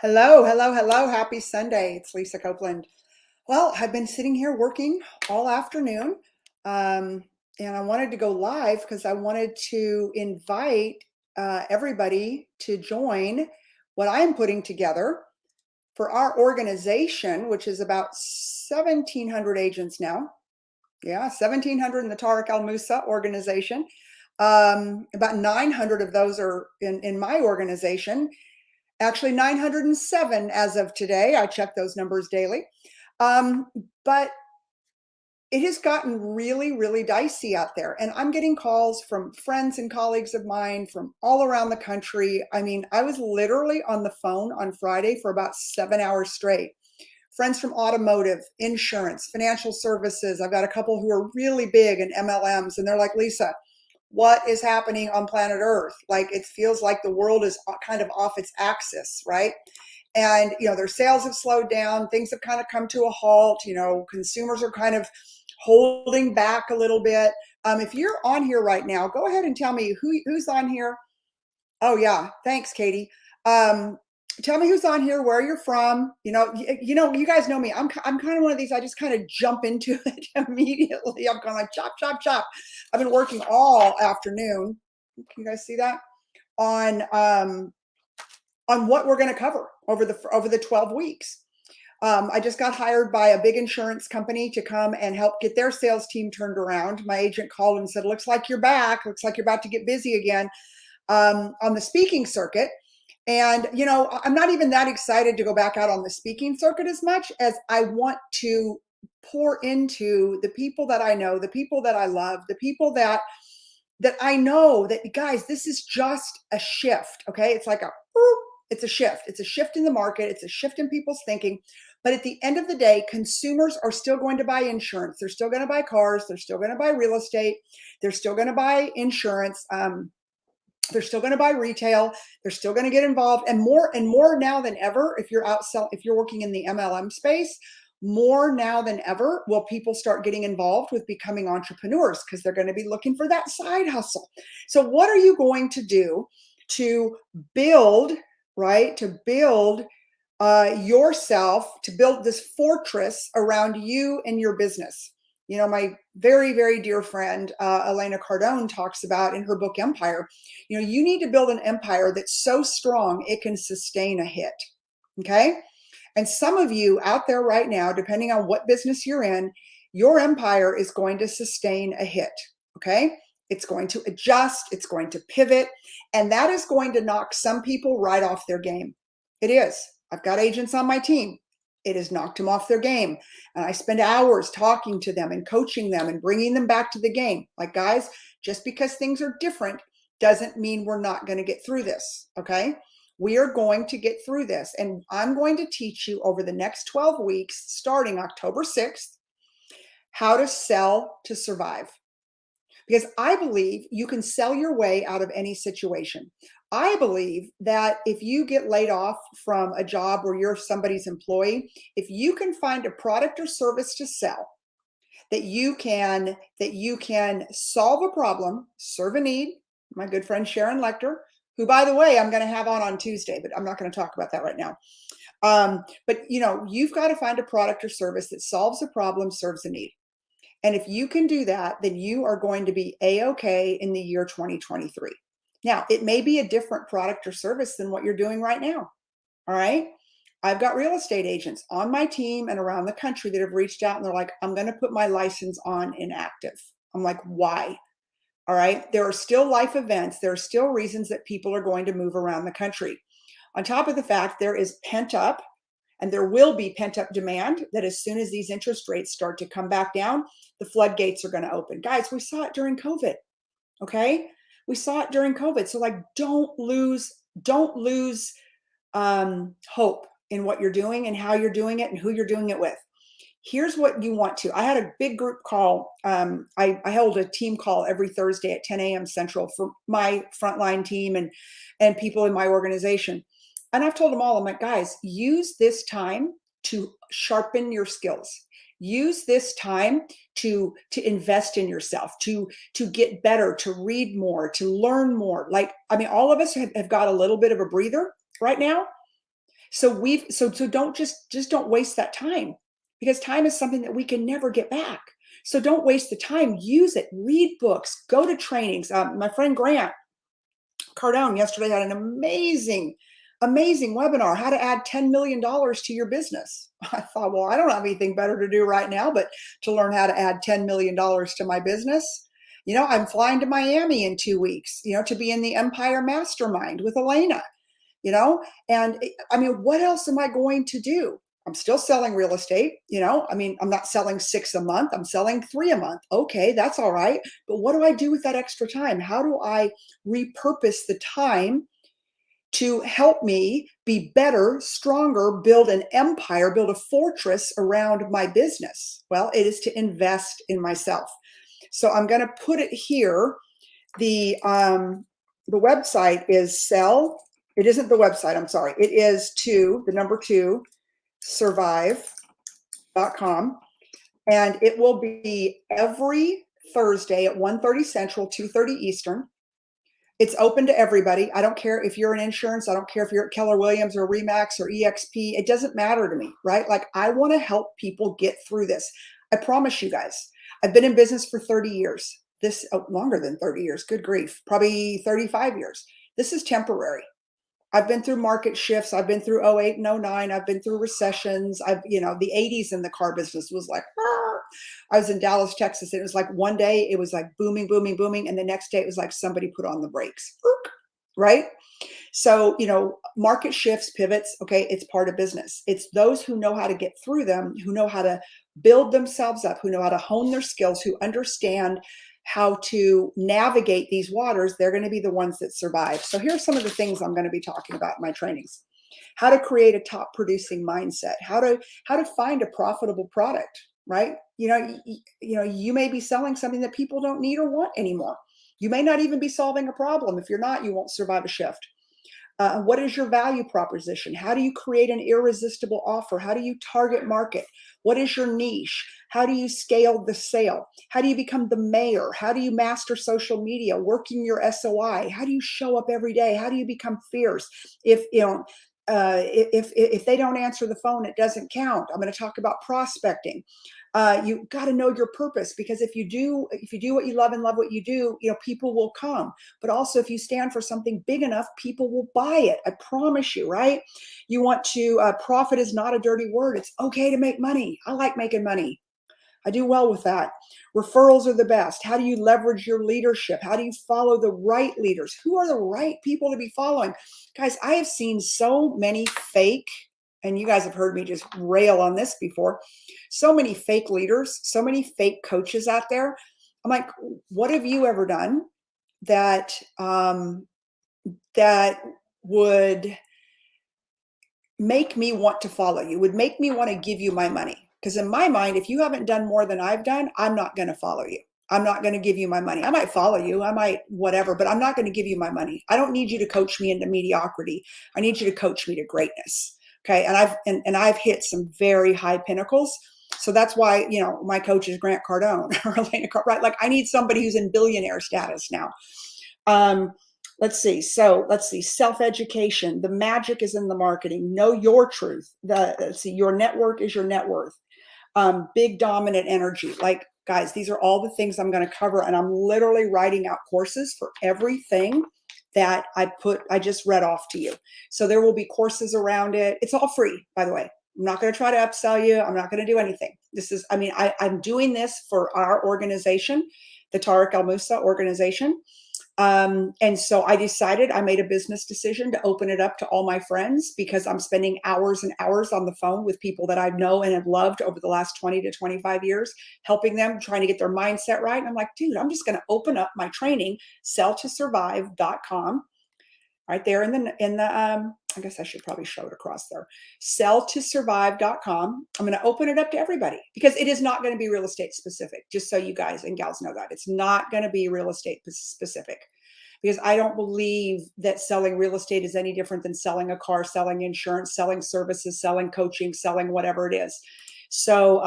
Hello, hello, hello. Happy Sunday. It's Lisa Copeland. Well, I've been sitting here working all afternoon, um, and I wanted to go live because I wanted to invite everybody to join what I'm putting together for our organization, which is about 1,700 agents now. Yeah, 1,700 in the Tariq Al Musa organization. About 900 of those are in my organization. Actually, 907 as of today. I check those numbers daily. Um, but it has gotten really, really dicey out there. And I'm getting calls from friends and colleagues of mine from all around the country. I mean, I was literally on the phone on Friday for about 7 hours straight. Friends from automotive, insurance, financial services. I've got a couple who are really big in MLMs, and they're like, Lisa, what is happening on planet Earth? Like, it feels like the world is kind of off its axis, right? And their sales have slowed down, things have kind of come to a halt. Consumers are kind of holding back a little bit. If you're on here right now, go ahead and tell me who's on here. Oh yeah, thanks, Katie. Tell me who's on here, where you're from. You guys know me. I'm kind of one of these. I just kind of jump into it immediately. I'm kind of like chop, chop, chop. I've been working all afternoon. Can you guys see that on what we're going to cover over the 12 weeks? I just got hired by a big insurance company to come and help get their sales team turned around. My agent called and said, "Looks like you're back. Looks like you're about to get busy again on the speaking circuit." And, I'm not even that excited to go back out on the speaking circuit as much as I want to pour into the people that I know, the people that I love, the people that I know that, guys, this is just a shift. Okay. It's like it's a shift. It's a shift in the market. It's a shift in people's thinking. But at the end of the day, consumers are still going to buy insurance. They're still going to buy cars. They're still going to buy real estate. They're still going to buy insurance. They're still going to buy retail. They're still going to get involved, and more now than ever. If you're working in the MLM space, more now than ever will people start getting involved with becoming entrepreneurs because they're going to be looking for that side hustle. So what are you going to do to build, right? To build yourself, to build this fortress around you and your business. My very, very dear friend, Elena Cardone, talks about in her book, Empire, you need to build an empire that's so strong it can sustain a hit. Okay. And some of you out there right now, depending on what business you're in, your empire is going to sustain a hit. Okay. It's going to adjust, it's going to pivot, and that is going to knock some people right off their game. It is. I've got agents on my team. It has knocked them off their game. And I spend hours talking to them and coaching them and bringing them back to the game. Like, guys, just because things are different doesn't mean we're not going to get through this. Okay. We are going to get through this. And I'm going to teach you over the next 12 weeks, starting October 6th, how to sell to survive. Because I believe you can sell your way out of any situation. I believe that if you get laid off from a job where you're somebody's employee, if you can find a product or service to sell that you can solve a problem, serve a need. My good friend Sharon Lecter, who, by the way, I'm going to have on Tuesday, but I'm not going to talk about that right now. But you've got to find a product or service that solves a problem, serves a need. And if you can do that, then you are going to be A-okay in the year 2023. Now, it may be a different product or service than what you're doing right now. All right. I've got real estate agents on my team and around the country that have reached out and they're like, I'm going to put my license on inactive. I'm like, why? All right. There are still life events. There are still reasons that people are going to move around the country. On top of the fact, there is pent up, and there will be pent up demand that as soon as these interest rates start to come back down, the floodgates are going to open. Guys, we saw it during COVID. Okay. We saw it during COVID. So, like, don't lose hope in what you're doing and how you're doing it and who you're doing it with. Here's what you want to. I had a big group call. I held a team call every Thursday at 10 a.m. Central for my frontline team and people in my organization. And I've told them all, I'm like, guys, use this time to sharpen your skills. Use this time to invest in yourself, to get better, to read more, to learn more. Like, I mean, all of us have got a little bit of a breather right now. So don't don't waste that time, because time is something that we can never get back. So don't waste the time. Use it. Read books. Go to trainings. My friend Grant Cardone yesterday had an amazing webinar, how to add $10 million to your business. I thought, well, I don't have anything better to do right now, but to learn how to add $10 million to my business. I'm flying to Miami in 2 weeks, to be in the Empire Mastermind with Elena, and I mean, what else am I going to do? I'm still selling real estate. I mean, I'm not selling 6 a month. I'm selling 3 a month. Okay, that's all right. But what do I do with that extra time? How do I repurpose the time to help me be better, stronger, build an empire, build a fortress around my business? Well, it is to invest in myself. So I'm going to put it here. The website is sell. It isn't the website. I'm sorry. It is the number 2, survive.com. And it will be every Thursday at 1:30 Central, 2:30 Eastern. It's open to everybody. I don't care if you're in insurance. I don't care if you're at Keller Williams or Remax or EXP. It doesn't matter to me, right? Like, I want to help people get through this. I promise you guys, I've been in business for 30 years. Longer than 30 years. Good grief. Probably 35 years. This is temporary. I've been through market shifts. I've been through '08 and '09. I've been through recessions. The '80s in the car business was like, "Arr!" I was in Dallas, Texas. It was like one day it was like booming, booming, booming. And the next day it was like somebody put on the brakes, right? So, market shifts, pivots, okay, it's part of business. It's those who know how to get through them, who know how to build themselves up, who know how to hone their skills, who understand how to navigate these waters. They're going to be the ones that survive. So here's some of the things I'm going to be talking about in my trainings. How to create a top producing mindset, how to find a profitable product, right? You may be selling something that people don't need or want anymore. You may not even be solving a problem. If you're not, you won't survive a shift. What is your value proposition? How do you create an irresistible offer? How do you target market? What is your niche? How do you scale the sale? How do you become the mayor? How do you master social media, working your SOI? How do you show up every day? How do you become fierce? If they don't answer the phone, it doesn't count. I'm going to talk about prospecting. You got to know your purpose, because if you do what you love and love what you do, people will come. But also, if you stand for something big enough, people will buy it. I promise you, right? You want to profit is not a dirty word. It's okay to make money. I like making money. I do well with that. Referrals are the best. How do you leverage your leadership? How do you follow the right leaders? Who are the right people to be following? Guys, I have seen so many fake, and you guys have heard me just rail on this before, so many fake leaders, so many fake coaches out there. I'm like, what have you ever done that that would make me want to follow you, would make me want to give you my money? Because in my mind, if you haven't done more than I've done, I'm not going to follow you. I'm not going to give you my money. I might follow you, I might whatever, but I'm not going to give you my money. I don't need you to coach me into mediocrity. I need you to coach me to greatness. Okay. And I've hit some very high pinnacles. So that's why, my coach is Grant Cardone or Elena right? Like, I need somebody who's in billionaire status now. Let's see. Self-education. The magic is in the marketing. Know your truth. Your network is your net worth. Big dominant energy. Like, guys, these are all the things I'm going to cover. And I'm literally writing out courses for everything that I just read off to you. So there will be courses around it. It's all free, by the way. I'm not going to try to upsell you. I'm not going to do anything. I'm doing this for our organization, the Tariq El Moussa organization. And so I made a business decision to open it up to all my friends, because I'm spending hours and hours on the phone with people that I know and have loved over the last 20 to 25 years, helping them, trying to get their mindset right. And I'm like, dude, I'm just going to open up my training, selltosurvive.com, right there I guess I should probably show it across there. Selltosurvive.com. I'm going to open it up to everybody, because it is not going to be real estate specific. Just so you guys and gals know that it's not going to be real estate specific, because I don't believe that selling real estate is any different than selling a car, selling insurance, selling services, selling coaching, selling whatever it is. So,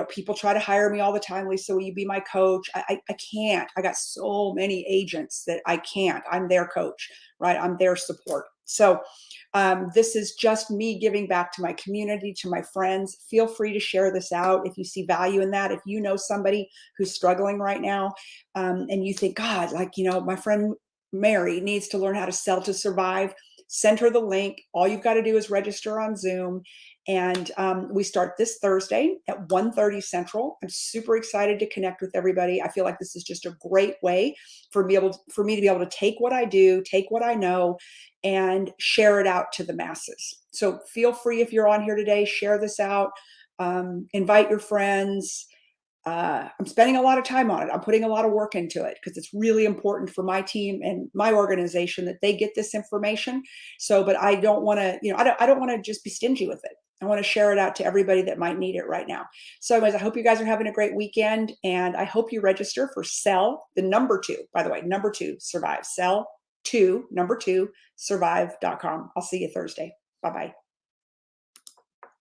people try to hire me all the time. Lisa, will you be my coach? I can't. I got so many agents that I can't. I'm their coach, right? I'm their support. So This is just me giving back to my community, to my friends. Feel free to share this out if you see value in that. If you know somebody who's struggling right now, and you think, God, like, my friend Mary needs to learn how to sell to survive, send her the link. All you've got to do is register on Zoom. And we start this Thursday at 1:30 Central. I'm super excited to connect with everybody. I feel like this is just a great way for me to be able to take what I do, take what I know, and share it out to the masses. So feel free, if you're on here today, share this out, invite your friends. I'm spending a lot of time on it. I'm putting a lot of work into it because it's really important for my team and my organization that they get this information. So, but I don't want to, I don't want to just be stingy with it. I want to share it out to everybody that might need it right now. So anyways, I hope you guys are having a great weekend, and I hope you register for Sell, the number 2, by the way, number 2, Survive. Sell 2, number 2, survive.com. I'll see you Thursday. Bye-bye.